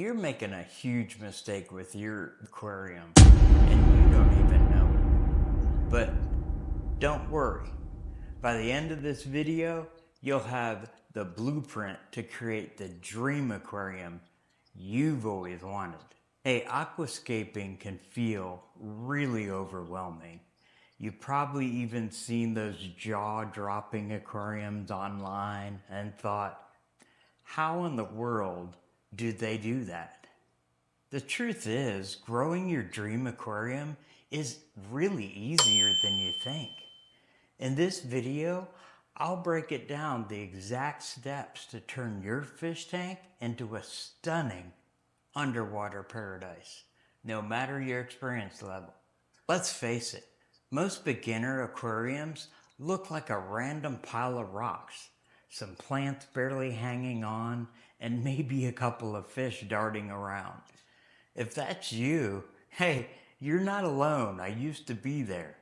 You're making a huge mistake with your aquarium and you don't even know it. But don't worry. By the end of this video, you'll have the blueprint to create the dream aquarium you've always wanted. Hey, aquascaping can feel really overwhelming. You've probably even seen those jaw-dropping aquariums online and thought, how in the world do they do that? The truth is, growing your dream aquarium is really easier than you think. In this video, I'll break it down the exact steps to turn your fish tank into a stunning underwater paradise, no matter your experience level. Let's face it, most beginner aquariums look like a random pile of rocks, some plants barely hanging on, and maybe a couple of fish darting around. If that's you, hey, you're not alone. I used to be there.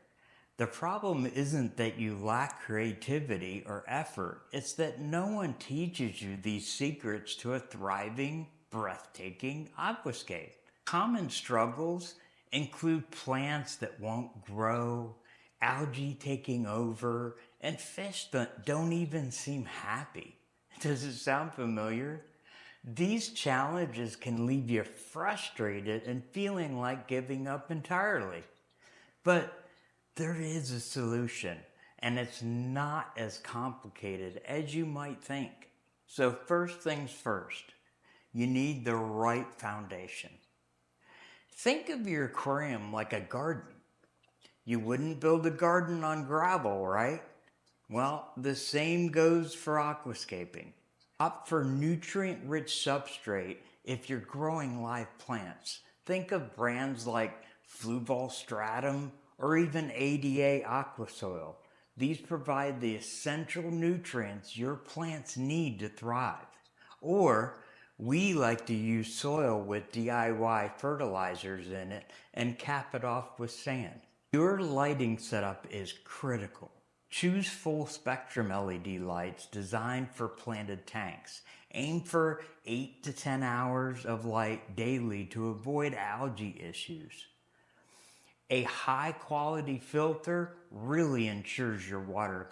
The problem isn't that you lack creativity or effort. It's that no one teaches you these secrets to a thriving, breathtaking aquascape. Common struggles include plants that won't grow, algae taking over, and fish that don't even seem happy. Does it sound familiar? These challenges can leave you frustrated and feeling like giving up entirely. But there is a solution, and it's not as complicated as you might think. So first things first, you need the right foundation. Think of your aquarium like a garden. You wouldn't build a garden on gravel, right? Well, the same goes for aquascaping. Opt for nutrient-rich substrate if you're growing live plants. Think of brands like Fluval Stratum or even ADA Aquasoil. These provide the essential nutrients your plants need to thrive. Or we like to use soil with DIY fertilizers in it and cap it off with sand. Your lighting setup is critical. Choose full spectrum LED lights designed for planted tanks. Aim for 8 to 10 hours of light daily to avoid algae issues. A high quality filter really ensures your water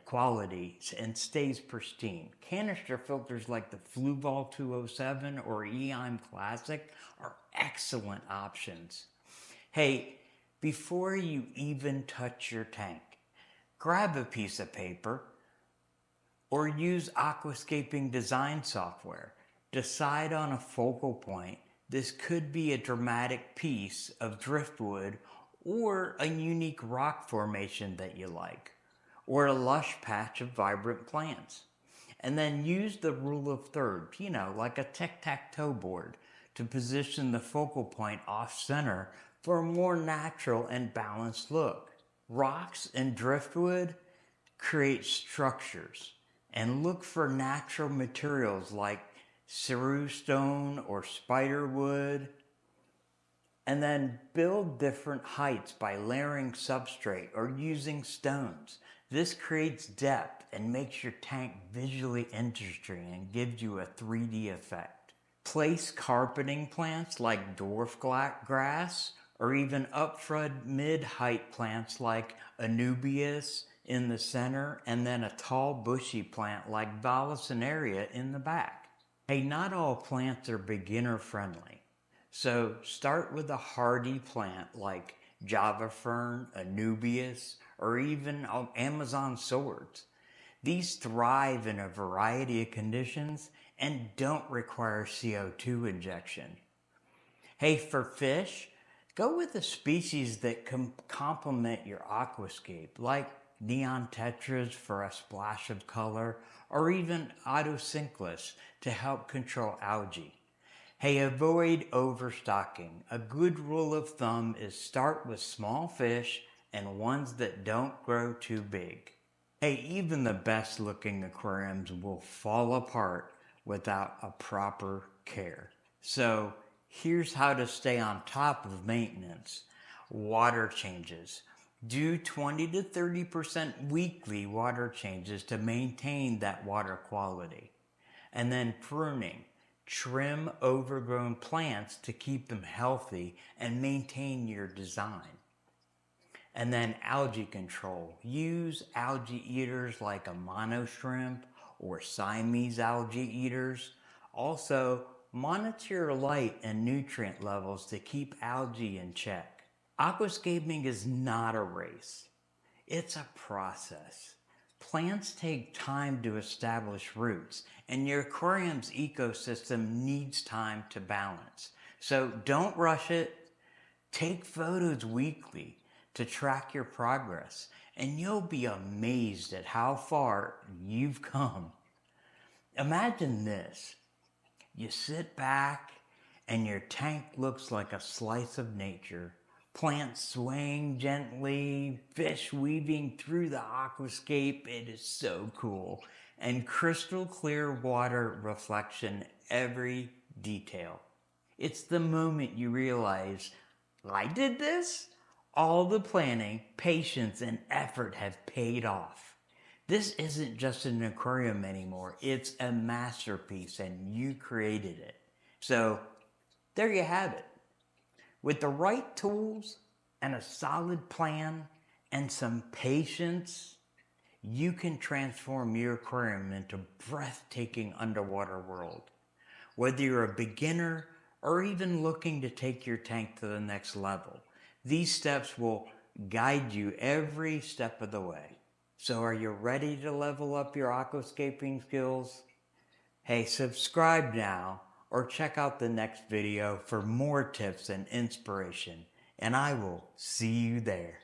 quality and stays pristine. Canister filters like the Fluval 207 or EIM Classic are excellent options. Hey, before you even touch your tank, grab a piece of paper or use Aquascaping design software. Decide on a focal point. This could be a dramatic piece of driftwood or a unique rock formation that you like, or a lush patch of vibrant plants. And then use the rule of thirds, like a tic-tac-toe board, to position the focal point off-center for a more natural and balanced look. Rocks and driftwood create structures, and look for natural materials like ceru stone or spiderwood, and then build different heights by layering substrate or using stones. This creates depth and makes your tank visually interesting and gives you a 3D effect. Place carpeting plants like dwarf grass or even upfront mid-height plants like Anubias in the center, and then a tall bushy plant like Vallisneria in the back. Hey, not all plants are beginner friendly. So start with a hardy plant like Java fern, Anubias, or even Amazon swords. These thrive in a variety of conditions and don't require CO2 injection. Hey, for fish, go with a species that can complement your aquascape, like neon tetras for a splash of color, or even Autosynclus to help control algae. Hey, avoid overstocking. A good rule of thumb is start with small fish and ones that don't grow too big. Hey, even the best looking aquariums will fall apart without a proper care. So here's how to stay on top of maintenance. Water changes. Do 20 to 30% weekly water changes to maintain that water quality. And then pruning. Trim overgrown plants to keep them healthy and maintain your design. And then algae control. Use algae eaters like a mono shrimp or Siamese algae eaters. Also, monitor your light and nutrient levels to keep algae in check. Aquascaping is not a race. It's a process. Plants take time to establish roots, and your aquarium's ecosystem needs time to balance. So don't rush it. Take photos weekly to track your progress, and you'll be amazed at how far you've come. Imagine this. You sit back and your tank looks like a slice of nature. Plants swaying gently, fish weaving through the aquascape. It is so cool. And crystal clear water reflection every detail. It's the moment you realize, I did this? All the planning, patience, and effort have paid off. This isn't just an aquarium anymore. It's a masterpiece, and you created it. So there you have it. With the right tools and a solid plan and some patience, you can transform your aquarium into a breathtaking underwater world. Whether you're a beginner or even looking to take your tank to the next level, these steps will guide you every step of the way. So are you ready to level up your aquascaping skills? Hey, subscribe now or check out the next video for more tips and inspiration, and I will see you there.